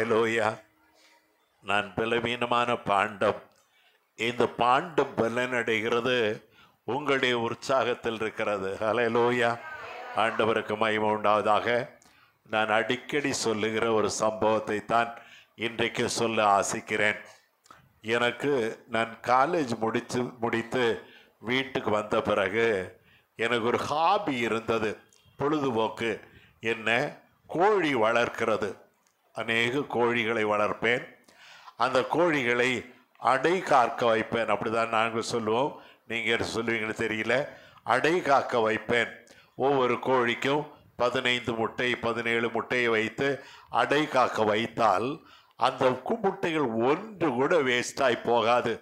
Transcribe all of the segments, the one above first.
ஹல்லேலூயா. நான் பலவீனமான பாண்டம். இந்த பாண்டம் பலனடைகிறது உங்களுடைய உற்சாகத்தில் இருக்கிறது. ஹல்லேலூயா. ஆண்டவருக்கு மகிமை உண்டாவதாக. நான் அடிக்கடி சொல்லுகிற ஒரு சம்பவத்தை தான் இன்றைக்கு சொல்ல ஆசிக்கிறேன். நான் காலேஜ் முடித்து வீட்டுக்கு வந்த பிறகு எனக்கு ஒரு ஹாபி இருந்தது, பொழுதுபோக்கு. என்ன? கோழி வளர்க்கிறது. அநேக கோழிகளை வளர்ப்பேன். அந்த கோழிகளை அடை காக்க வைப்பேன். அப்படிதான் நாங்கள் சொல்லுவோம், நீங்கள் சொல்லுவீங்கன்னு தெரியல. அடை காக்க வைப்பேன். ஒவ்வொரு கோழிக்கும் 15 முட்டை 17 முட்டையை வைத்து அடை காக்க வைத்தால் அந்த முட்டைகள் ஒன்று கூட வேஸ்டாய் போகாது.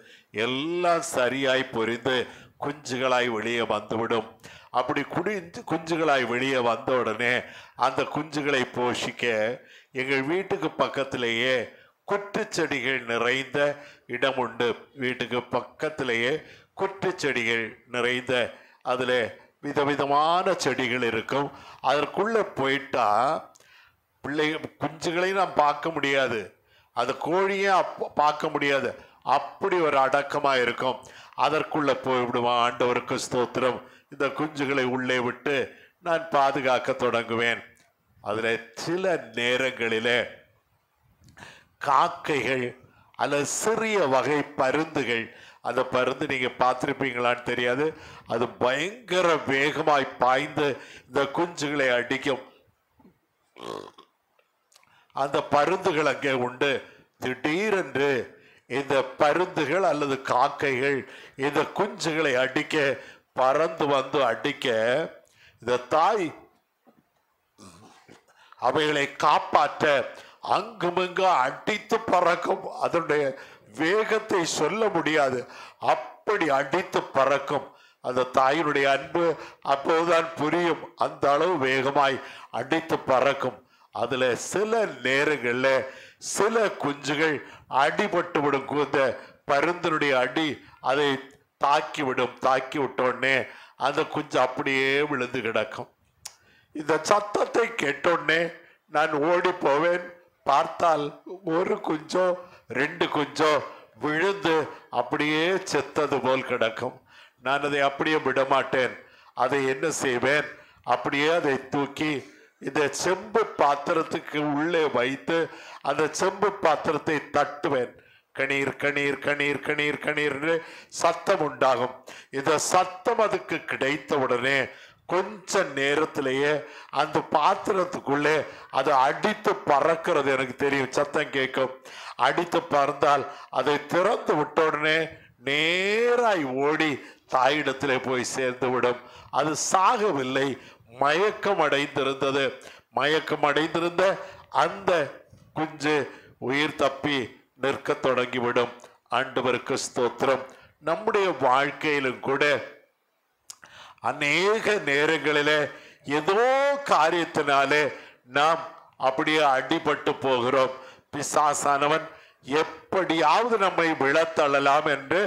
எல்லாம் சரியாய் பொரிந்து குஞ்சுகளாய் வெளியே வந்துவிடும். அப்படி குஞ்சுகளாய் வெளியே வந்த உடனே அந்த குஞ்சுகளை போஷிக்க எங்கள் வீட்டுக்கு பக்கத்திலேயே குற்றுச்செடிகள் நிறைந்த இடம் உண்டு. வீட்டுக்கு பக்கத்திலேயே குற்றுச்செடிகள் நிறைந்த, அதில் விதவிதமான செடிகள் இருக்கும். அதற்குள்ளே போயிட்டா குஞ்சுகளை நாம் பார்க்க முடியாது, அந்த கோழியை பார்க்க முடியாது. அப்படி ஒரு அடக்கமாக இருக்கும். அதற்குள்ளே போய்விடுவான். ஆண்டவருக்கு ஸ்தோத்திரம். இந்த குஞ்சுகளை உள்ளே விட்டு நான் பாதுகாக்க தொடங்குவேன். அதில் சில நேரங்களில் காக்கைகள் அல்லது சிறிய வகை பருந்துகள், அந்த பருந்து நீங்கள் பார்த்துருப்பீங்களான்னு தெரியாது, அது பயங்கர வேகமாய் பாய்ந்து இந்த குஞ்சுகளை அடிக்கும். அந்த பருந்துகள் அங்கே உண்டு. திடீரென்று இந்த பருந்துகள் அல்லது காக்கைகள் இந்த குஞ்சுகளை அடிக்க பறந்து வந்து அடிக்க, இந்த தாய் அவைகளை காப்பாற்ற அங்குமிங்கு அடித்து பறக்கும். அதனுடைய வேகத்தை சொல்ல முடியாது, அப்படி அடித்து பறக்கும். அந்த தாயினுடைய அன்பு அப்போதுதான் புரியும். அந்த அளவு வேகமாய் அடித்து பறக்கும். அதுல சில நேரங்களில் சில குஞ்சுகள் அடிபட்டு விடும். இந்த பருந்தனுடைய அடி அதை தாக்கிவிடும். தாக்கி விட்டோடனே அந்த குஞ்சு அப்படியே விழுந்து கிடக்கும். இந்த சத்தத்தை கேட்டோடனே நான் ஓடி போவேன். பார்த்தால் ஒரு குஞ்சோ 2 குஞ்சோ விழுந்து அப்படியே செத்தது போல் கிடக்கும். நான் அதை அப்படியே விடமாட்டேன். அதை என்ன செய்வேன்? அப்படியே அதை தூக்கி இந்த செம்பு பாத்திரத்துக்கு உள்ளே வைத்து அந்த செம்பு பாத்திரத்தை தட்டுவேன். கணீர் கணீர் கணீர் கணீர் கணீர்னு சத்தம் உண்டாகும். இந்த சத்தம் அதுக்கு கிடைத்த உடனே கொஞ்ச நேரத்திலேயே அந்த பாத்திரத்துக்குள்ளே அது அடித்து பறக்கிறது எனக்கு தெரியும். சத்தம் கேட்கும். அடித்து பறந்தால் அதை திறந்து விட்ட உடனே நேராய் ஓடி தாயிடத்திலே போய் சேர்ந்து விடும். அது சாகவில்லை, மயக்கம் அடைந்திருந்தது. மயக்கம் அடைந்திருந்த அந்த குஞ்சு உயிர் தப்பி நிற்க தொடங்கிவிடும். ஆண்டவருக்கு ஸ்தோத்திரம். நம்முடைய வாழ்க்கையிலும் கூட அநேக நேரங்களிலே ஏதோ காரியத்தினாலே நாம் அப்படியே அடிபட்டு போகிறோம். பிசாசானவன் எப்படியாவது நம்மை விழத்தள்ளலாம் என்று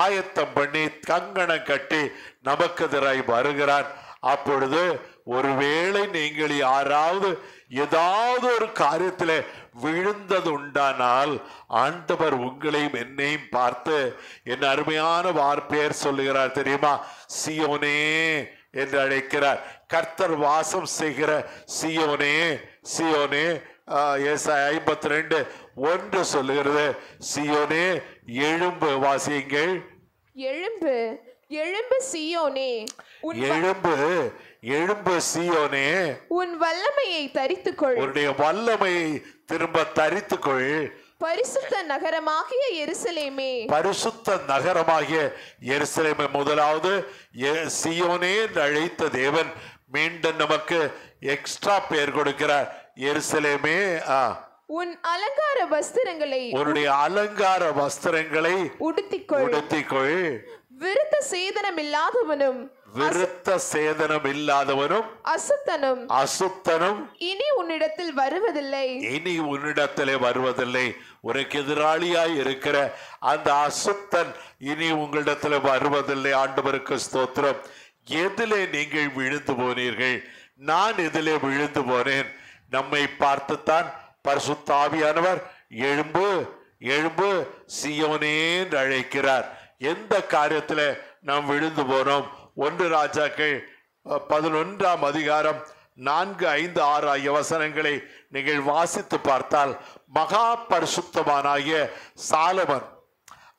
ஆயத்தம் பண்ணி கங்கணம் கட்டி நமக்கு எதிராய் வருகிறான். அப்பொழுது ஒருவேளை நீங்கள் யாராவது ஏதாவது ஒரு காரியத்தில் விழுந்தது உண்டானால் ஆண்டவர் உங்களையும் என்னையும் பார்த்து என் அருமையான வார்த்தையர் சொல்லுகிறார் தெரியுமா? சீயோனே என்று அழைக்கிறார். கர்த்தர் வாசம் செய்கிற சீயோனே, சீயோனே. ஏசாயா 52:1 சொல்லுகிறது, சீயோனே எழும்பு. வாசியுங்கள். எழும்பு எழும்பு சீயோனே, எழும்பு எழும்பு சீயோனே, உன் வல்லமையை தரித்துக்கொள். உன்னுடைய வல்லமையை திரும்ப தரித்துக்கொள். பரிசுத்த நகரமாகிய எருசலேமே, பரிசுத்த நகரமாகிய எருசலேமே. முதலாவது சீயோனே என்று அழைத்த தேவன் மீண்டும் நமக்கு எக்ஸ்ட்ரா பெயர் கொடுக்கிறார். எருசலேமே, உன் அலங்கார வஸ்திரங்களை, உன்னுடைய அலங்கார வஸ்திரங்களை உடுத்திக்கொள். விருத்த சேதனம் இல்லாதவனும், விருத்த சேதனம் இல்லாதவனும், அசுத்தனும் இனி உன்னிடத்தில் வருவதில்லை. இனி உன்னிடத்திலே வருவதில்லை. உனக்கு எதிராளியாய் இருக்கிற அந்த அசுத்தன் இனி உங்களிடத்தில் வருவதில்லை. ஆண்டவருக்கு ஸ்தோத்திரம். எதிலே நீங்கள் விழுந்து போனீர்கள்? நான் எதிலே விழுந்து போனேன்? நம்மை பார்த்துத்தான் பரிசுத்த ஆவியானவர் எழும்பு எழும்பு சீயோனே என்று அழைக்கிறார். எந்த காரியத்துல நாம் விழுந்து போனோம்? 1 ராஜாக்கள் 11ஆம் அதிகாரம் 4, 5, 6 ஆகிய வசனங்களை நீங்கள் வாசித்து பார்த்தால் மகா பரிசுத்தமானாகிய சாலமன்,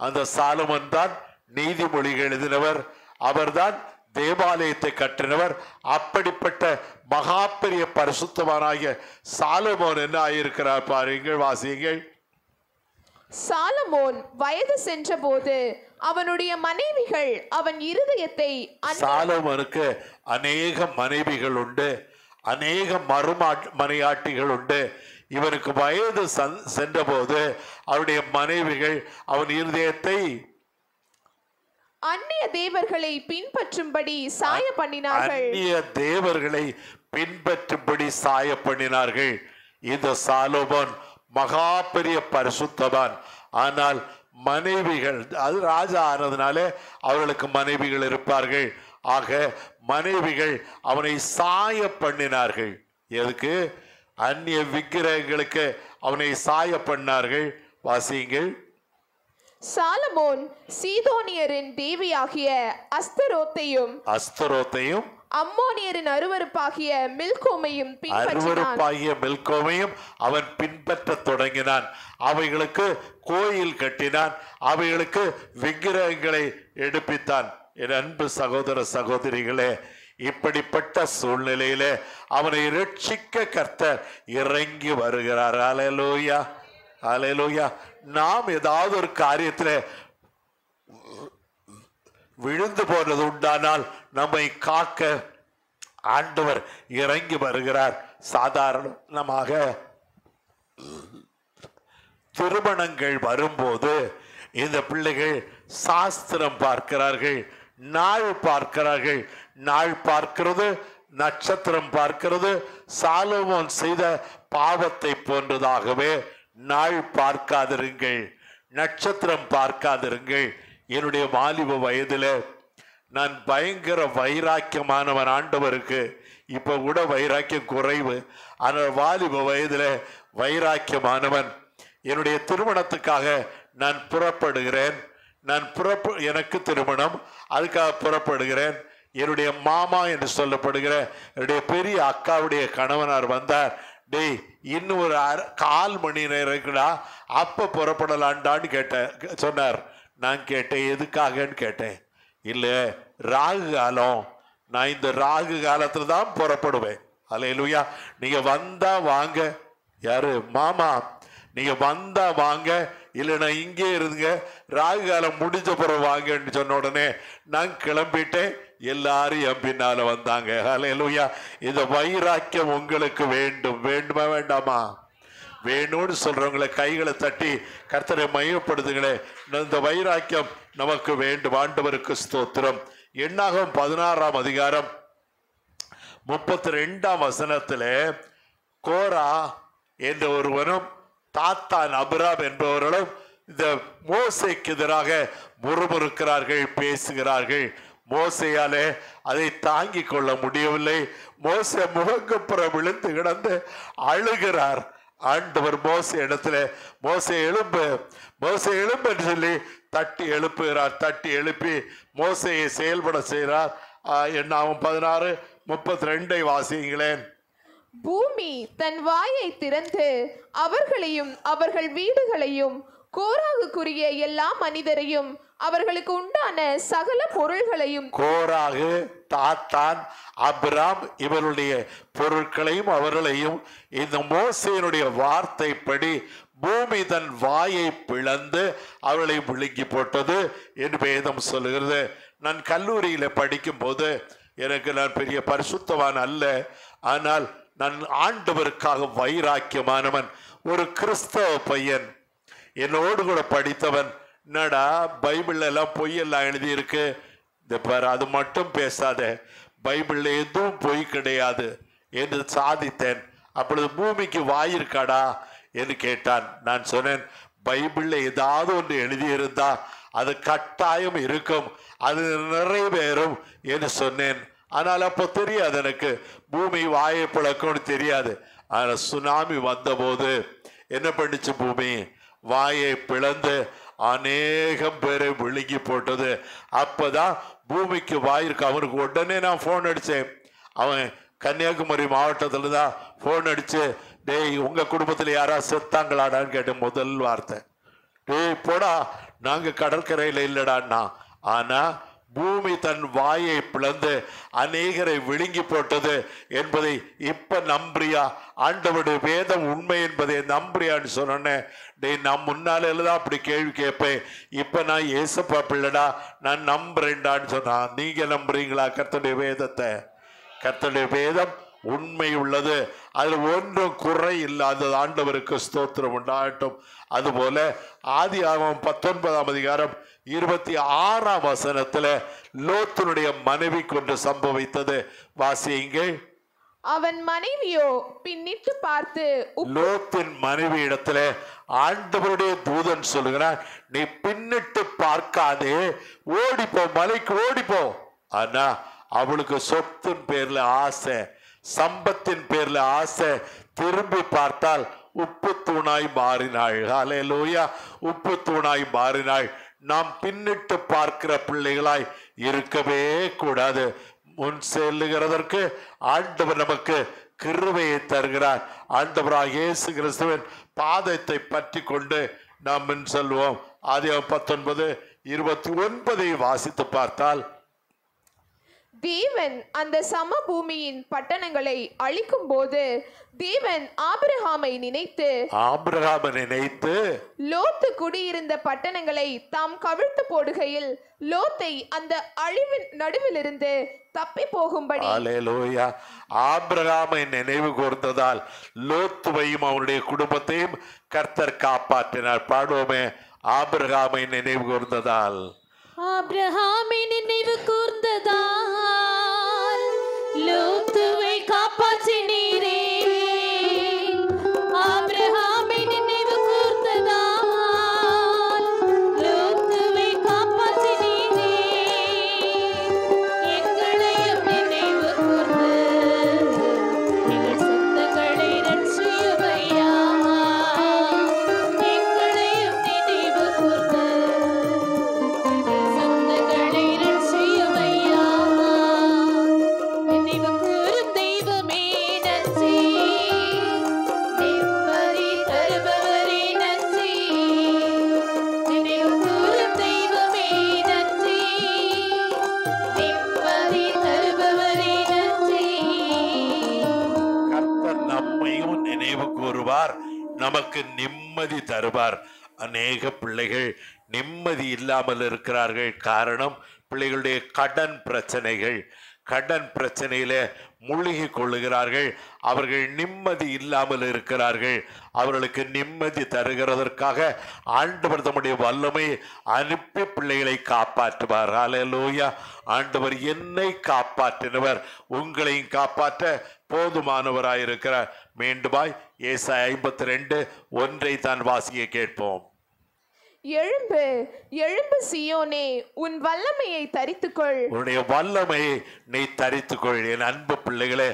அந்த சாலமன் தான் நீதிமொழிகள் எழுதினவர், அவர்தான் தேவாலயத்தை கட்டினவர். அப்படிப்பட்ட மகா பெரிய பரிசுத்தமானாகிய சாலமோன் என்ன ஆயிருக்கிறார் பாருங்கள், வாசியுங்கள். சாலமோன் வயது சென்ற போது அவனுடைய மனைவிகள் அவன் இருதயத்தை, சாலமோனுக்கு அநேக மனைவிகள் உண்டு, அநேக மனையாட்டிகள் உண்டு. இவனுக்கு வயது சென்ற போது அவருடைய மனைவிகள் அவன் இருதயத்தை அந்நிய தேவர்களை பின்பற்றும்படி சாய பண்ணினார்கள். அந்நிய தேவர்களை பின்பற்றும்படி சாய பண்ணினார்கள். இந்த சாலமோன் மகா பெரிய பரிசுத்தவான். ஆனால் மனைவிகள், அது ராஜா ஆனதுனாலே அவர்களுக்கு மனைவிகள் இருப்பார்கள். ஆக மனைவிகள் அவனை சாய பண்ணினார்கள். எதுக்கு? அந்நிய விக்கிரகங்களுக்கு அவனை சாய பண்ணார்கள். வாசியுங்கள். சாலமோன் சீதோனியரின் தேவியாகிய அஸ்தரோத்தையும் அம்மோனியரின் அருவருப்பாகிய மில்கோமையும் அவன் பின்பற்ற தொடங்கினான். அவைகளுக்கு கோயில் கட்டினான், அவைகளுக்கு விக்கிரகங்களை எடுப்பித்தான். என் அன்பு சகோதர சகோதரிகளே, இப்படிப்பட்ட சூழ்நிலையிலே அவனை ரட்சிக்க கர்த்தர் இறங்கி வருகிறார். அல்லேலூயா, அல்லேலூயா. நாம் ஏதாவது ஒரு காரியத்தில் விழுந்து போனது உண்டானால் நம்மை காக்க ஆண்டவர் இறங்கி வருகிறார். சாதாரணமாக திருமணங்கள் வரும்போது இந்த பிள்ளைகள் சாஸ்திரம் பார்க்கிறார்கள், நாள் பார்க்கிறார்கள். நாள் பார்க்கிறது, நட்சத்திரம் பார்க்கிறது. சாலமோன் செய்த பாவத்தை போன்றதாகவே நாள் பார்க்காதிருங்கள், நட்சத்திரம் பார்க்காதிருங்கள். என்னுடைய வாலிப வயதுல நான் பயங்கர வைராக்கியமானவன் ஆண்டவருக்கு. இப்ப கூட வைராக்கியம் குறைவு, ஆனால் வாலிப வயதுல வைராக்கியமானவன். என்னுடைய திருமணத்துக்காக நான் புறப்படுகிறேன். எனக்கு திருமணம், அதுக்காக புறப்படுகிறேன். என்னுடைய மாமா என்று சொல்லப்படுகிற என்னுடைய பெரிய அக்காவுடைய கணவனார் வந்தார். டேய், இன்னும் ஒரு 1/4 மணி நேரம் இருக்குடா, அப்ப புறப்படலான்டான்னு கேட்டேன். சொன்னார். நான் கேட்டேன், எதுக்காகன்னு கேட்டேன். இல்ல, ராகு காலம், நான் இந்த ராகு காலத்துல தான் புறப்படுவேன். அல்லேலூயா. நீங்க வந்தா வாங்க. யாரு? மாமா. நீங்க வந்தா வாங்க, இல்லைன்னா இங்கே இருங்க, ராகு காலம் முடிஞ்ச பிறகு வாங்கன்னு சொன்ன உடனே நான் கிளம்பிட்டேன். எல்லாரும் என் பின்னால வந்தாங்க. அல்லேலூயா. இந்த வைராக்கியம் உங்களுக்கு வேண்டும், வேண்டுமா வேண்டாமா? வேணும்னு சொல்றவங்களை கைகளை தட்டி கர்த்தரை மையப்படுத்துங்களே. இந்த வைராக்கியம் நமக்கு வேண்டும். ஆண்டவருக்கு ஸ்தோத்திரம். எண்ணாகமம் 16ஆம் அதிகாரம் 32ஆம் வசனத்திலே கோரா என்ற ஒருவனும் தாத்தான் அபிராம் என்பவர்களும் இந்த மோசேக்கு எதிராக முறுமுறுக்கிறார்கள், பேசுகிறார்கள். மோசையாலே அதை தாங்கிக் கொள்ள முடியவில்லை. மோசே முகங்குப்புற விழுந்து கிடந்து அழுகிறார். ஆண்டவர் மோசே இடத்துல மோசே எழும்பு, மோசே எழும்பு என்று சொல்லி தட்டி எழுப்புகிறார். தட்டி எழுப்பி மோசையை செயல்பட செய்கிறார். எண்ணாகமம் 16:32 வாசிங்களேன். பூமி தன் வாயை திறந்து அவர்களையும் அவர்கள் வீடுகளையும் கோராகுக்குரிய எல்லா மனிதரையும் அவர்களுக்கு உண்டான சகல பொருள்களையும், கோராகு, தாத்தான், அபிராம் இவருடைய பொருட்களையும் அவர்களையும் இந்த மோசேயினுடைய வார்த்தைப்படி பூமி தன் வாயை பிளந்து அவர்களை விழுங்கி போட்டது என்று வேதம் சொல்லுகிறது. நான் கல்லூரியில படிக்கும் போது நான் பெரிய பரிசுத்தவான் அல்ல, ஆனால் நான் ஆண்டவருக்காக வைராக்கியமானவன். ஒரு கிறிஸ்தவ பையன் என்னோடு கூட படித்தவன், என்னடா பைபிள் எல்லாம் பொய்யெல்லாம் எழுதி இருக்கு, இந்த பாரு அது மட்டும் பேசாத, பைபிள்ல எதுவும் பொய் கிடையாது என்று சாதித்தேன். அப்பொழுது பூமிக்கு வாயிருக்காடா என்று கேட்டான். நான் சொன்னேன், பைபிள்ல ஏதாவது ஒன்று எழுதியிருந்தா அது கட்டாயம் இருக்கும், அது நிறைவேறும் என்று சொன்னேன். ஆனால் அப்போ தெரியாது எனக்கு பூமி வாயை பிளக்கும்னு தெரியாது. ஆனால் சுனாமி வந்தபோது என்ன பண்ணிச்சு பூமி? வாயை பிளந்து அநேகம் பேரை விழுங்கி போட்டது. அப்பதான் பூமிக்கு வாயிருக்கு. அவனுக்கு உடனே நான் போன் அடிச்சேன். அவன் கன்னியாகுமரி மாவட்டத்துல தான் போன் அடிச்சு, டேய் உங்க குடும்பத்துல யாரா செத்தாங்களாடான்னு கேட்டேன். முதல் வார்த்தை, டேய் போடா நாங்க கடற்கரையில இல்லடான்னா. ஆனா பூமி தன் வாயை பிளந்து அநேகரை விழுங்கி போட்டது என்பதை இப்ப நம்புறியா? ஆண்டவருடைய வேதம் உண்மை என்பதை நம்புறியான்னு சொன்னேன். டேய் நான் முன்னால தான் அப்படி கேள்வி கேட்பேன், இப்ப நான் ஏசப்பா பிள்ளடா நான் நம்புறேன்டான்னு சொன்னா. நீங்க நம்புறீங்களா கர்த்தருடைய வேதத்தை? கர்த்தருடைய வேதம் உண்மை உள்ளது, அதில் ஒன்றும் குறை இல்லாதது. ஆண்டவருக்கு ஸ்தோத்திரம் உண்டாகட்டும். அதுபோல ஆதியாகமம் 19ஆம் அதிகாரம் 26ஆம் வசனத்துல லோத்தினுடைய மனைவி கொண்டு சம்பவித்தது வாசியுங்க. அவன் மனைவியோ பின்னிட்டு பார்த்து, லோத்தின் மனைவி இடத்துல ஆண்டவருடைய தூதன் சொல்லுகிறான், நீ பின்னிட்டு பார்க்காதே, ஓடிப்போ, மலைக்கு ஓடிப்போ. ஆனா அவளுக்கு சொத்தின் பேர்ல ஆசை, சம்பத்தின் பேர்ல ஆசை. திரும்பி பார்த்தால் உப்பு தூணாய் மாறினாள். ஹல்லேலூயா, உப்பு தூணாய் மாறினாள். நாம் பின்னிட்டு பார்க்கிற பிள்ளைகளாய் இருக்கவே கூடாது. முன் செல்லுகிறதற்கு ஆண்டவர் நமக்கு கிருபையை தருகிறார். ஆண்டவராக இயேசு கிறிஸ்துவின் பாதத்தை பற்றி கொண்டு நாம் முன் செல்வோம். ஆதியாகமம் 19:29 வாசித்து பார்த்தால், தேவன் அந்த சமபூமியின் பட்டணங்களை அழிக்கும் போது தேவன் ஆபிரகாமை நினைத்து லோத்து குடியிருந்த பட்டணங்களை தாம் கவிழ்த்து போடுகையில் லோத்தை அந்த அழிவின் நடுவிலிருந்து தப்பி போகும்படி அல்லேலூயா, ஆபிரகாமை நினைவு கூர்ந்ததால் லோத்துவையும் அவருடைய குடும்பத்தையும் கர்த்தர் காப்பாற்றினார். பாடுவோமே, ஆபிரகாமை நினைவு கூர்ந்ததால். ஆபிரகாமை நினைவு கூர்ந்ததால் லோத்துவை காப்பாற்றினீரே. ஆபிரகாமை நினைவு கூர்ந்ததால் லோத்துவை காப்பாற்றினீரே. எங்களையும் நினைவு கூர்ந்து எங்கள் சொந்தங்களை ரட்சியுமையா. எங்களையும் நினைவு கூர்ந்து நமக்கு நிம்மதி தருவார். அநேக பிள்ளைகள் நிம்மதி இல்லாமல் இருக்கிறார்கள். காரணம், பிள்ளைகளுடைய கடன் பிரச்சனையில மூழ்கி கொள்ளுகிறார்கள். அவர்கள் நிம்மதி இல்லாமல் இருக்கிறார்கள். அவர்களுக்கு நிம்மதி தருகிறதற்காக ஆண்டவர் தம்முடைய வல்லமை அனுப்பி பிள்ளைகளை காப்பாற்றுவார். ஹல்லேலூயா. ஆண்டவர் என்னை காப்பாற்றினவர் உங்களையும் காப்பாற்ற போதுமானவராயிருக்கிறார். மீண்டுமாய் ஏசாயா 52:1 தான் வாசிக்க கேட்போம். எழும்பு எழும்பு சீயோனே, உன் வல்லமையை தரித்துக்கொள். உன்னுடைய வல்லமையை நீ தரித்துக்கொள். என் அன்பு பிள்ளைகளே,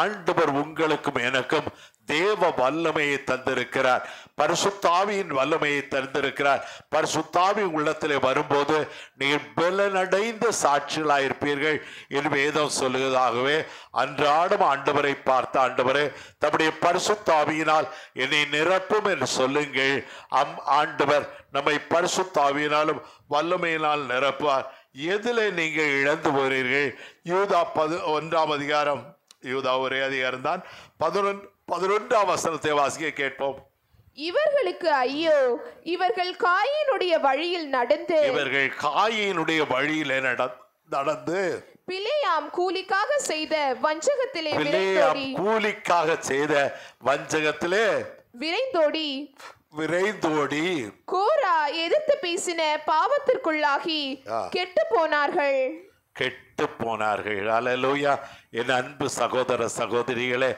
ஆண்டவர் உங்களுக்கும் எனக்கும் தேவ வல்லமையை தந்திருக்கிறார். பரிசுத்தாவியின் வல்லமையை தந்திருக்கிறார். பரிசுத்தாவி உள்ளத்திலே வரும்போது நீங்கள் பலனடைந்த சாட்சிகளாயிருப்பீர்கள் என்று வேதம் சொல்லுவதாகவே அன்றாடம் ஆண்டவரை பார்த்த ஆண்டவரே தம்முடைய பரிசுத்தாவியினால் என்னை நிரப்பும் என்று சொல்லுங்கள். ஆண்டவர் நம்மை பரிசுத்தாவியினாலும் வல்லமையினால் நிரப்புவார். எதில் நீங்கள் இழந்து போகிறீர்கள்? யூதா 1ஆம் அதிகாரம், யூதா ஒரே அதிகாரம் தான், 11ஆம் வசனத்தை வாசிக்க கேட்போம். இவர்களுக்கு ஐயோ, இவர்கள் காயினுடைய வழியில் நடந்து பிலேயாம் கூலிக்காக செய்த வஞ்சகத்திலே விரைந்தோடி கோரா எதிர்த்து பேசின பாவத்திற்குள்ளாகி கெட்டு போனார்கள். அல்லேலூயா. என் அன்பு சகோதர சகோதரிகளே,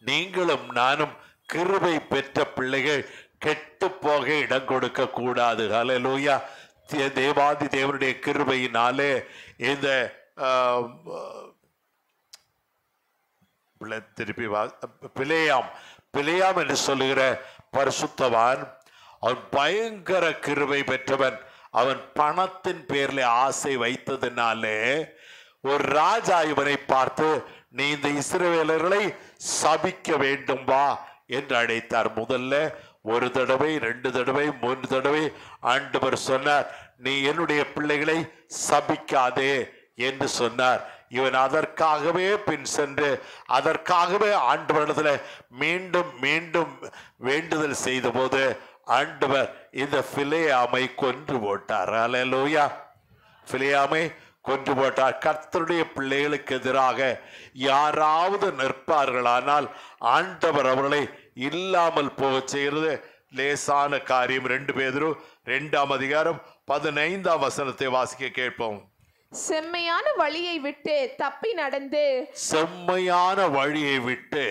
நீங்களும் நானும் கிருபை பெற்ற பிள்ளைகள் கெட்டு போக இடம் கொடுக்க கூடாது. அல்லேலூயா. தேவாதி தேவனுடைய கிருபையினாலே இந்த பிலேயாம் என்று சொல்லுகிற பரிசுத்தவான், அவன் பயங்கர கிருபை பெற்றவன். அவன் பணத்தின் பேர்ல ஆசை வைத்ததினாலே ஒரு ராஜா இவனை பார்த்து, நீ இந்த இஸ்ரவேலர்களை சபிக்க வேண்டும் வா என்று அழைத்தார். முதல்ல ஒரு தடவை, 2 தடவை, 3 தடவை ஆண்டவர் சொன்னார், நீ என்னுடைய பிள்ளைகளை சபிக்காதே என்று சொன்னார். இவன் அதற்காகவே பின் சென்று அதற்காகவே ஆண்டவரிடத்துல மீண்டும் மீண்டும் வேண்டுதல் செய்த போது ஆண்டவர் இந்த பிலேயாமை கொன்று போட்டார். அல்லேலூயா. பிலேயாமை கொன்று போட்டார். கர்த்தருடைய பிள்ளைகளுக்கு எதிராக யாராவது நிற்பார்களானால் ஆண்டவர் அவர்களை இல்லாமல் போக செய்கிறது லேசான காரியம். 2 பேதுரு 2ஆம் அதிகாரம் 15ஆம் வசனத்தை வாசிக்க கேட்போம். செம்மையான வழியை விட்டு தப்பி நடந்து, செம்மையான வழியை விட்டு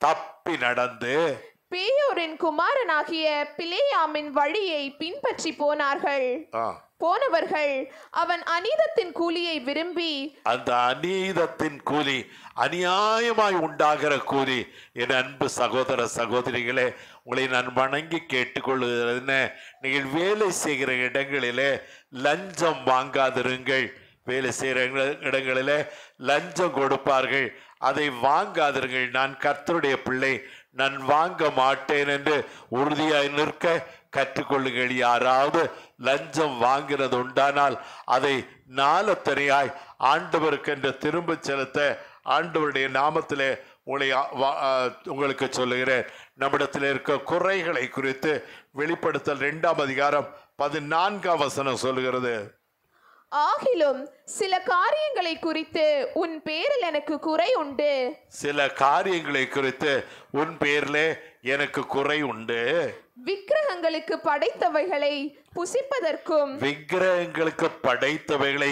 தப்பி நடந்து பேயோரின் குமாரனாகிய பிலேயாமின் வழியை பின்பற்றி போனவர்கள் அவன் அநீதத்தின் கூலியை விரும்பி, அந்த அநீதத்தின் கூலி, அநியாயமாய் உண்டாகிற கூலி. என் அன்பு சகோதர சகோதரிகளே, உங்களை நான் வணங்கி கேட்டுக்கொள்ளுகிறேன், நீங்கள் வேலை செய்கிற இடங்களிலே லஞ்சம் வாங்காதிருங்கள். வேலை செய்கிற இடங்களிலே லஞ்சம் கொடுப்பார்கள், அதை வாங்காதிருங்கள். நான் கர்த்தருடைய பிள்ளை, நான் வாங்க மாட்டேன் என்று உறுதியாய் நிற்க கற்றுக்கொள்ளுங்கள். யாராவது லஞ்சம் வாங்கிறது உண்டானால் அதை நாளத்தனையாய் ஆண்டவருக்கு என்று திரும்ப செலுத்த ஆண்டவருடைய நாமத்திலே உங்களுக்கு சொல்லுகிறேன். நம்மிடத்தில் இருக்க குறைகளை குறித்து வெளிப்படுத்தல் 2ஆம் அதிகாரம் 14ஆம் வசனம் சொல்லுகிறது, ஆகிலும் சில காரியங்களை குறித்து உன் பேரில் எனக்கு குறை உண்டு. சில காரியங்களை குறித்து உன் பேரிலே எனக்கு குறை உண்டு. விக்கிரகங்களுக்கு படைத்தவைகளை புசிப்பதற்கும், விக்கிரகங்களுக்கு படைத்தவைகளை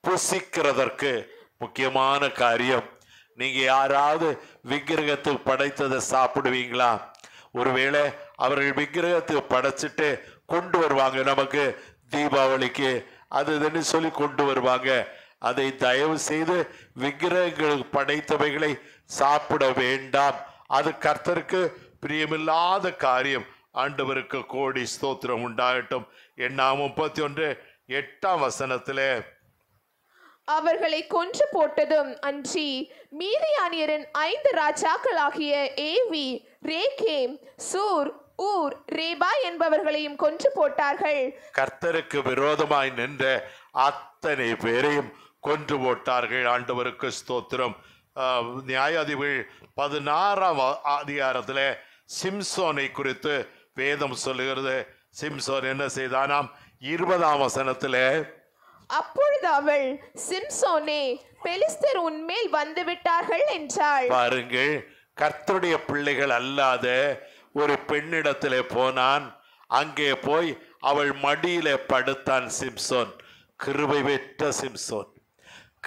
புசிக்கிறதற்கு. முக்கியமான காரியம், நீங்க யாராவது விக்கிரகத்துக்கு படைத்ததை சாப்பிடுவீங்களா? ஒருவேளை அவர்கள் விக்கிரகத்துக்கு படைச்சிட்டு கொண்டு வருவாங்க, நமக்கு தீபாவளிக்கு அது இதுன்னு சொல்லி கொண்டு வருவாங்க. அதை தயவு செய்து விக்கிரகங்களுக்கு படைத்தவைகளை சாப்பிட வேண்டாம். அது கர்த்தருக்கு பிரியமில்லாத காரியம். ஆண்டவருக்கு கோடி ஸ்தோத்திரம் உண்டாகட்டும். எண்ணாம் 31:8ஆம் வசனத்திலே, அவர்களை கொன்று போட்டதும் அன்றி மீதியானியரின் 5 ராஜாக்களாகிய ஏவி, ரேகேம், சூர், ஊர், ரேபா என்பவர்களையும் கொன்று போட்டார்கள். கர்த்தருக்கு விரோதமாய் நின்ற அத்தனை பேரையும் கொன்று போட்டார்கள். ஆண்டவருக்கு ஸ்தோத்திரம். நியாயாதிபதிகள் 16ஆம் அதிகாரத்தில் சிம்சோனை குறித்து வேதம் சொல்லுகிறது. சிம்சோன் என்ன செய்தானாம்? 20ஆம் வசனத்திலே, அப்பொழுது அவள், சிம்சோனே, பெலிஸ்தர் உன்மேல் வந்து விட்டார்கள் என்றாள். பாருங்கள், கர்த்தருடைய பிள்ளைகள் அல்லாத ஒரு பெண்ணிடத்திலே போனான். அங்கே போய் அவள் மடியிலே படுத்தான் சிம்சோன். கிருபை பெற்ற சிம்சோன்,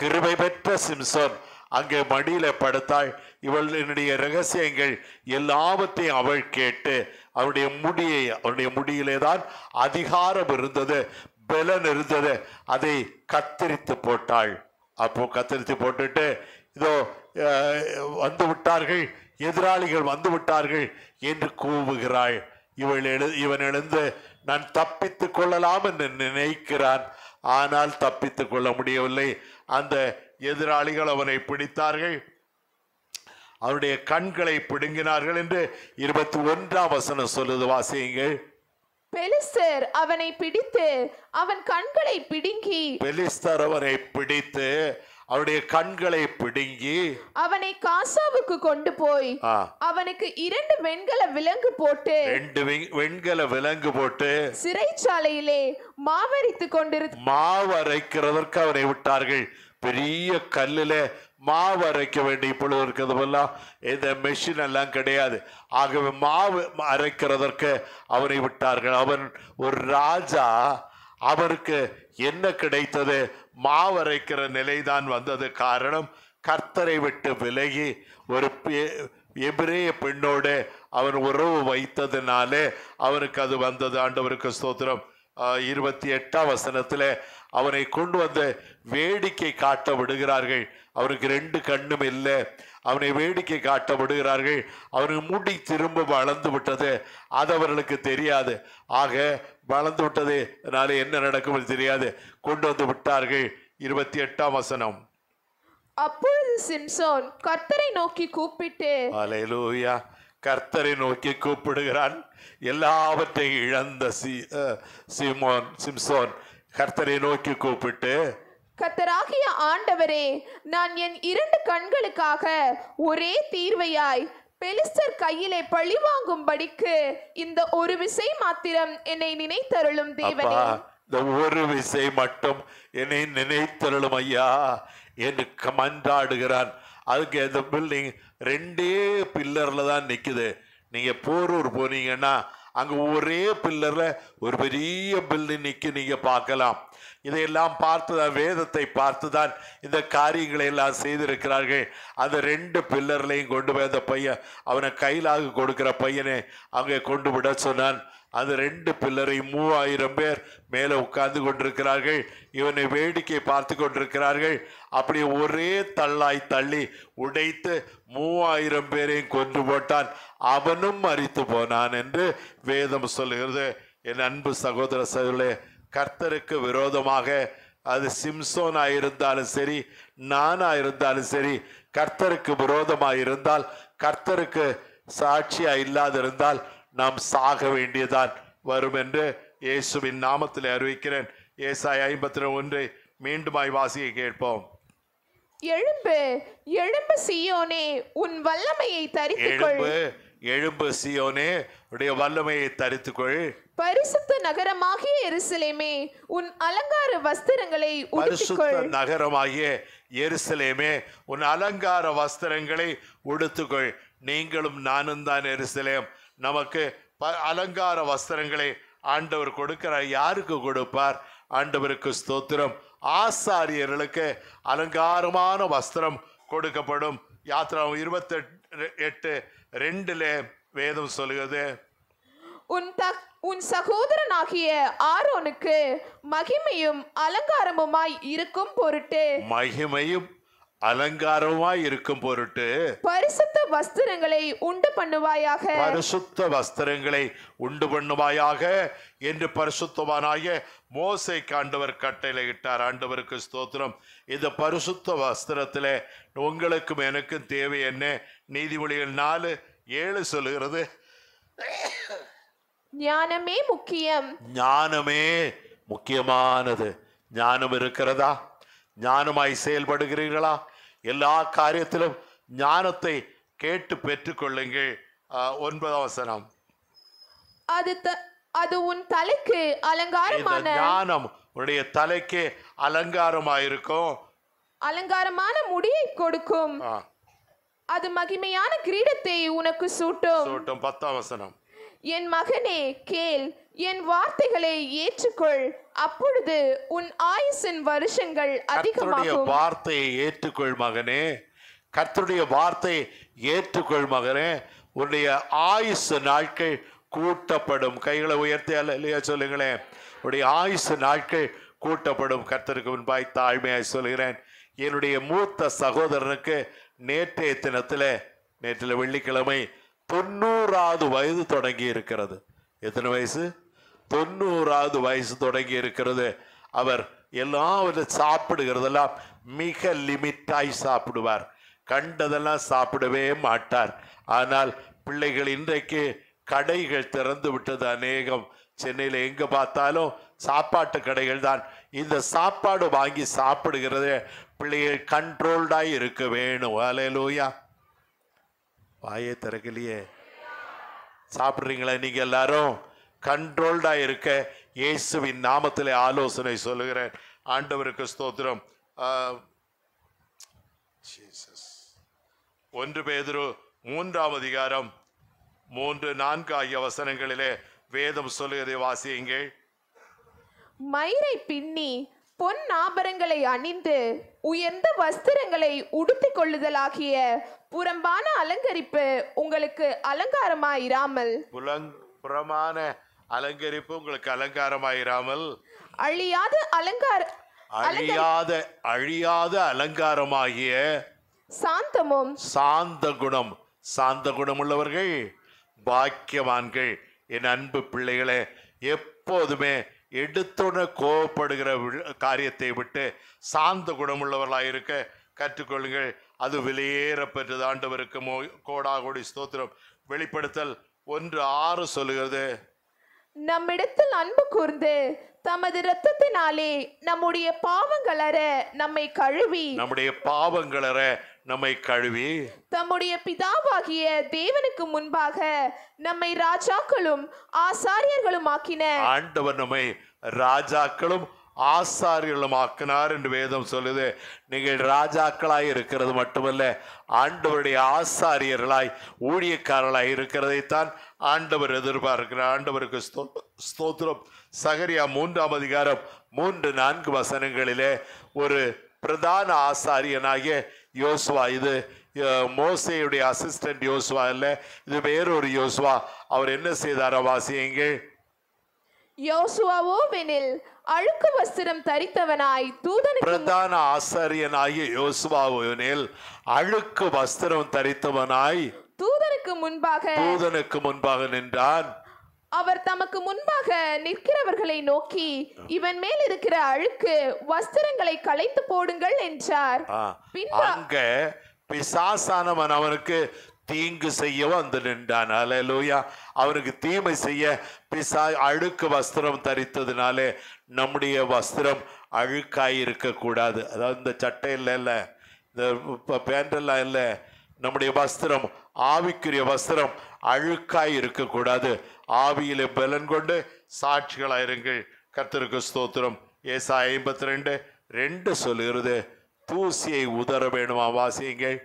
கிருபை பெற்ற சிம்சோன் அங்கே மடியில படுத்தாள். இவளுடைய ரகசியங்கள் எல்லாவற்றையும் அவள் கேட்டு அவனுடைய முடியிலே தான் அதிகாரம் இருந்தது, பலன் இருந்தது. அதை கத்தரித்து போட்டாள். அப்போ கத்தரித்து போட்டுட்டு, இதோ வந்து விட்டார்கள், எதிராளிகள் வந்து விட்டார்கள் என்று கூவுகிறாள். இவன் எழுந்து நான் தப்பித்துக் கொள்ளலாம் என்று நினைக்கிறான். ஆனால் தப்பித்துக் கொள்ள முடியவில்லை. அந்த எதிராளிகள் அவனை பிடித்தார்கள், அவருடைய கண்களை பிடுங்கினார்கள் என்று 21ஆம் வசனம் சொல்லுது. வாசியுங்கள். பெலிஸ்தர் அவனை பிடித்து அவன் கண்களை பிடுங்கி, பெலிஸ்தர் அவனை பிடித்து அவருடைய கண்களை பிடுங்கி அவனை காசாவுக்கு கொண்டு போய் அவனுக்கு 2 வெண்கல விலங்கு போட்டு 2 வெண்கல விலங்கு போட்டு சிறைச்சாலையிலே மாவரைக்கிறதற்கு அவனை விட்டார்கள். பெரிய கல்லுல மாவு அரைக்க வேண்டிய பொழுது இருக்கிறது போலாம் இந்த மெஷின் எல்லாம் கிடையாது. ஆகவே மாவு அரைக்கிறதற்கு அவனை விட்டார்கள். அவன் ஒரு ராஜா. அவருக்கு என்ன கிடைத்தது? மாவரைக்கிற நிலைதான் வந்தது. காரணம், கர்த்தரை விட்டு விலகி ஒரு எபிரேய பெண்ணோடு அவன் உறவு வைத்ததினாலே அவனுக்கு அது வந்தது. ஆண்டவருக்கு ஸ்தோத்திரம். 28ஆம் வசனத்திலே அவனை கொண்டு வந்து வேடிக்கை காட்ட விடுகிறார்கள். அவனுக்கு 2 கண்ணும் இல்லை. அவனை வேடிக்கை காட்ட விடுகிறார்கள். அவனுக்கு முடி திரும்ப வளர்ந்து விட்டது, அது அவர்களுக்கு தெரியாது. ஆக வளர்ந்து விட்டது, அதனால என்ன நடக்கும் தெரியாது, கொண்டு வந்து விட்டார்கள். 28ஆம் வசனம். அப்பொழுது சிம்சோன் கர்த்தரை நோக்கி கூப்பிட்டு, அல்லேலூயா, கர்த்தரை நோக்கி கூப்பிடுகிறான். எல்லாவற்றையும் இழந்த சிம்சோன் கர்த்தரை நோக்கி கூப்பிட்டு, கர்த்தராகிய ஆண்டவரே, நான் என் 2 கண்களுக்காக ஒரே தீர்வையாய் பெலிஸ்தர் கையிலே பழி வாங்கும்படிக்கு இந்த ஒரு விசை மாத்திரம் என்னை நினைத்தருளும் தேவனே. இந்த ஒரு விசை மட்டும் என்னை நினைத்தருளும் ஐயா என்று மன்றாடுகிறான். அதுக்கு அந்த பில்டிங் 2 பில்லர்ல தான் நிக்குது. நீங்க போரூர் போனீங்கன்னா அங்க ஒரே பில்லர்ல ஒரு பெரிய பில்டிங் நிக்க நீங்க பார்க்கலாம். இதையெல்லாம் பார்த்துதான், வேதத்தை பார்த்துதான் இந்த காரியங்களை எல்லாம் செய்திருக்கிறார்கள். அந்த 2 பில்லர்லையும் கொண்டு போய் அந்த பையன், அவனை கையிலாக கொடுக்கிற பையனை அங்கே கொண்டு விட சொன்னான். அந்த 2 பில்லரையும் 3000 பேர் மேலே உட்கார்ந்து கொண்டிருக்கிறார்கள். இவனை வேடிக்கை பார்த்து கொண்டிருக்கிறார்கள். அப்படி ஒரே தள்ளாய் தள்ளி உடைத்து 3000 பேரையும் கொன்று போட்டான். அவனும் மரித்து போனான் என்று வேதம் சொல்லுகிறது. என் அன்பு சகோதர சகோதரர்களே, கர்த்தருக்கு விரோதமாக அது சிம்சோனா இருந்தாலும் சரி, நானா இருந்தாலும் சரி, கர்த்தருக்கு விரோதமாக இருந்தால், கர்த்தருக்கு சாட்சியா இல்லாதிருந்தால் நாம் சாக வேண்டியதான் வரும் என்று இயேசுவின் நாமத்தில் அறிவிக்கிறேன். ஏசாயா 51 மீண்டுமாய் வாசியை கேட்போம். எழும்பு எழும்பு சீயோனே, உன் வல்லமையை தரித்துக்கொள். எழும்பு சீயோனே, உடைய வல்லமையை தரித்துக்கொள். பரிசுத்த நகரமாகிய எருசலேமே, உன் அலங்கார வஸ்திரங்களை உடுத்திக்கொள். பரிசுத்த நகரமாகிய எருசலேமே, உன் அலங்கார வஸ்திரங்களை உடுத்துக்கொள். நீங்களும் நானும் தான் எருசலேம். நமக்கு அலங்கார வஸ்திரங்களை ஆண்டவர் கொடுக்கிறார். யாருக்கு கொடுப்பார்? ஆண்டவருக்கு ஸ்தோத்திரம். ஆசாரியர்களுக்கு அலங்காரமான வஸ்திரம் கொடுக்கப்படும். யாத்திராகம் 28:2 வேதம் சொல்லுகிறது, உன் சகோதரனாகிய ஆரோனுக்கு மகிமையும் அலங்காரமுமாய் இருக்கும் பொருட்டு, மகிமையும் அலங்காரமாய் இருக்கும் பொருட்டு பரிசுத்த வஸ்திரங்களை உண்டு பண்ணுவாயாக. பரிசுத்த வஸ்திரங்களை உண்டு பண்ணுவாயாக என்று பரிசுத்தவானாகிய மோசேக்கு ஆண்டவர் கட்டளையிட்டார். ஆண்டவருக்கு ஸ்தோத்திரம். இந்த பரிசுத்த வஸ்திரத்திலே உங்களுக்கும் எனக்கும் தேவை என்ன? நீதிமொழிகள் 4:7 சொல்லுகிறது, ஞானமே முக்கியம். ஞானமே முக்கியமானது. ஞானம் இருக்கிறதா? ஞானமாய் செயல்படுகிறீர்களா? எல்லா காரியத்திலும் ஞானத்தை கேட்டு பெற்றுக்கொள்ளுங்கள். 9ஆம் வசனம். அது உன் தலைக்கு அலங்காரமான, ஞானம் உன்னுடைய தலைக்கு அலங்காரமாயிருக்கும், அலங்காரமான முடியை கொடுக்கும். அது மகிமையான கிரீடத்தை உனக்கு சூட்டும். 10ஆம் வசனம். என் மகனே கேள், என் வார்த்தைகளை ஏற்றுக்கொள், அப்பொழுது உன் ஆயுசின் வருஷங்கள் அதிகமாகும். வார்த்தையை ஏற்றுக்கொள் மகனே, கர்த்தருடைய வார்த்தையை ஏற்றுக்கொள் மகனே, உன்னுடைய ஆயுசு நாட்கள் கூட்டப்படும். கைகளை உயர்த்தி அல்லையா சொல்லுங்களேன். உன்னுடைய ஆயுசு நாட்கள் கூட்டப்படும். கர்த்தருக்கு முன்பாய் தாழ்மையாய் சொல்கிறேன். என்னுடைய மூத்த சகோதரனுக்கு நேற்றைய வெள்ளிக்கிழமை 90வது வயது தொடங்கி இருக்கிறது. எத்தனை வயசு? 90வது வயசு தொடங்கி இருக்கிறது. அவர் எல்லாவற்றையும் சாப்பிடுகிறதெல்லாம் மிக லிமிட்டாய் சாப்பிடுவார். கண்டதெல்லாம் சாப்பிடவே மாட்டார். ஆனால் பிள்ளைகள் இன்றைக்கு கடைகள் திறந்து விட்டது அநேகம். சென்னையில் எங்க பார்த்தாலும் சாப்பாட்டு கடைகள் தான். இந்த சாப்பாடு வாங்கி சாப்பிடுகிறது பிள்ளைகள் கண்ட்ரோல்டாய் இருக்க வேணும். அல்லேலூயா. வாயே திறக்கலையே. சாப்பிட்றீங்களா? நீங்க எல்லாரும் கண்ட்ரோல்டா இருக்க இயேசுவின் நாமத்திலே ஆலோசனை சொல்லுகிறேன். ஆண்டவருக்கு ஸ்தோத்திரம். 1 பேதுரு 3ஆம் அதிகாரம் 3-4 ஆகிய வசனங்களிலே வேதம் சொல்லுகிறதை வாசியுங்கள். மயிரை பின்னி பொன் ஆபரங்களை அணிந்து உயர்ந்த வஸ்திரங்களை உடுத்திக் கொள்ளுதலாகிய புறம்பான அலங்கரிப்பு உங்களுக்கு அலங்காரமாயிராமல், புறமான அலங்கரிப்பு உங்களுக்கு அலங்காரமாயிராமல், அழியாத அழியாத அலங்காரமாகிய சாந்தமும் சாந்த குணம். சாந்த குணம் உள்ளவர்கள் பாக்கியவான்கள். என் அன்பு பிள்ளைகளே, எப்போதுமே எடுத்துட கோபப்படுகிற காரியத்தை விட்டு சாந்த குணமுள்ளவர்களாக இருக்க கற்றுக்கொள்ளுங்கள். அது வெளியேற பெற்றது. ஆண்டவருக்கு கோடாகோடி ஸ்தோத்திரம். வெளிப்படுத்தல் 1:6 சொல்லுகிறது, நம்மிடத்தில் அன்பு கூர்ந்து தமது இரத்தத்தினாலே நம்முடைய பாவங்களற நம்மை கழுவி தம்முடைய பிதாவாகிய தேவனுக்கு முன்பாக நம்மை ராஜாக்களும் ஆசாரியர்களும் ஆக்கின. ஆண்டவர் நம்மை ராஜாக்களும் ஆசாரியர்களும் ஆக்கினார் என்று வேதம் சொல்லுது. நீங்கள் ராஜாக்களாய் இருக்கிறது மட்டுமல்ல, ஆண்டவருடைய ஆசாரியர்களாய் ஊழியக்காரர்களாய் இருக்கிறதைத்தான் ஆண்டவர் எதிர்பார்க்கிறார். ஆண்டவருக்கு ஸ்தோத்திரம். சகரியா 3ஆம் அதிகாரம் 3-4 வசனங்களிலே ஒரு பிரதான ஆசாரியனாகிய யோசுவா, இது மோசேயுடைய அசிஸ்டன்ட் யோசுவா இல்ல, இது வேறொரு யோசுவா. அவர் என்ன செய்தார வாசியுங்கள். யோசுவாவோவெனில் அழுக்கு வஸ்திரம் தரித்தவனாய் தூதனுக்கு, பிரதான ஆசாரியனாகிய யோசுவாவோவெனில் அழுக்கு வஸ்திரம் தரித்தவனாய் தூதனுக்கு முன்பாக நின்றான். அவர் தமக்கு முன்பாக நிற்கிறவர்களை நோக்கி, இவன் மேல் இருக்கிற அழுக்கு வஸ்திரங்களை களைத்து போடுங்கள் என்றார். அங்க பிசாசானவன் அவனுக்கு தீங்கு செய்ய வந்து நின்றான். அல்லேலூயா. அவனுக்கு தீமை செய்ய அழுக்கு வஸ்திரம் தரித்ததுனாலே நம்முடைய வஸ்திரம் அழுக்காய் இருக்க கூடாது. அதாவது இந்த சட்டை இல்லை, இந்த பேண்ட் எல்லாம் இல்லை, நம்முடைய வஸ்திரம், ஆவிக்குரிய வஸ்திரம் அழுக்காய் இருக்கக்கூடாது. ஆவியிலே பலன் கொண்டு சாட்சிகளாயிருங்கள். கர்த்தருக்கு ஸ்தோத்திரம். ஏசாயா 52:2 சொல்லுகிறது, தூசியை உதற வேணுமா வாசியுங்கள்.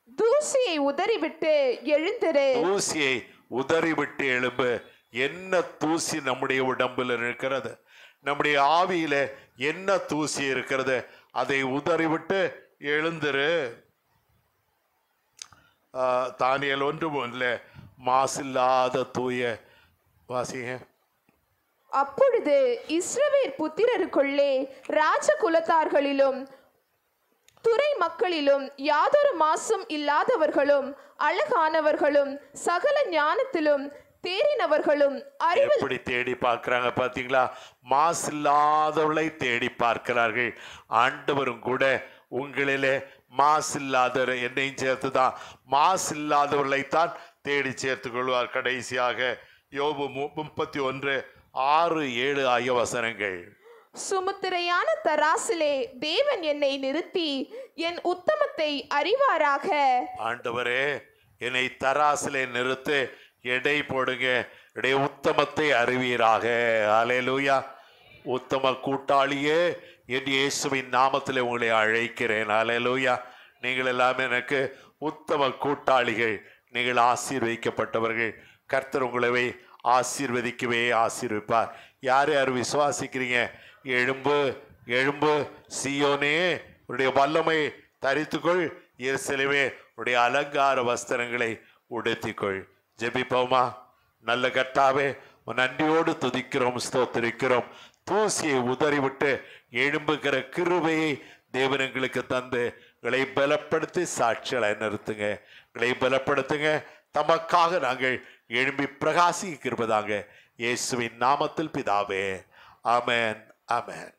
தூசியை உதறிவிட்டு எழுந்திரு. தூசியை உதறிவிட்டு எழும்பு. என்ன தூசி நம்முடைய உடம்பில் இருக்கிறது, நம்முடைய ஆவியில என்ன தூசி இருக்கிறது, அதை உதறிவிட்டு எழுந்திரு. தானியேல் 1:1 மாசில்லாத தூய வாசிங்க. அப்பொழுது இஸ்ரவேல் புத்திரருக்குள்ளே ராஜ குலத்தார்களிலும் துறை மக்களிலும் யாதொரு மாசும் இல்லாதவர்களும் அழகானவர்களும் சகல ஞானத்திலும் தேறினவர்களும் எப்படி தேடி பார்க்கிறாங்க பாத்தீங்களா? மாசில்லாதவளை தேடி பார்க்கிறார்கள். ஆண்டவரும் கூட உங்களிலே மாசில்லாதவர், என்னையும் சேர்த்துதான் மாசில்லாதவர்களைத்தான் தேடி சேர்த்துக் கொள்வார். கடைசியாக யோபு 31:6-7 ஆகிய வசனங்கள். சுமுத்திரையான தராசிலே தேவன் என்னை நிறுத்தி என் உத்தமத்தை அறிவாராக. ஆண்டவரே, என்னை தராசிலே நிறுத்து, எடை போடுங்க, எடை உத்தமத்தை அறிவீராக. அல்லேலூயா. உத்தம கூட்டாளியே, என் இயேசுவின் நாமத்திலே உங்களை அழைக்கிறேன். அல்லேலூயா. நீங்கள் எல்லாம் எனக்கு உத்தம கூட்டாளிகள். நீங்கள் ஆசீர்வதிக்கப்பட்டவர்கள். கர்த்தர் உங்களை ஆசீர்வதிக்கவே ஆசீர்விப்பார். யார் யார் விசுவாசிக்கிறீங்க? எழும்பு எழும்பு சீயோனே, உன்னுடைய வல்லமை தரித்துக்கொள். எருசலேமே, உன்னுடைய அலங்கார வஸ்திரங்களை உடுத்திக்கொள். ஜெபிப்போமா? நல்ல கர்த்தாவே, நன்றியோடு துதிக்கிறோம், ஸ்தோத்திரிக்கிறோம். தூசியை உதறிவிட்டு எழும்புகிற கிருபையை தேவன் எங்களுக்கு தந்து எங்களை பலப்படுத்தி சாட்சிகளை நிறுத்துங்க. எங்களை பலப்படுத்துங்க. தமக்காக நாங்கள் எழும்பி பிரகாசிக்கிறதாங்க. இயேசுவின் நாமத்தில் பிதாவே, ஆமென், ஆமென்.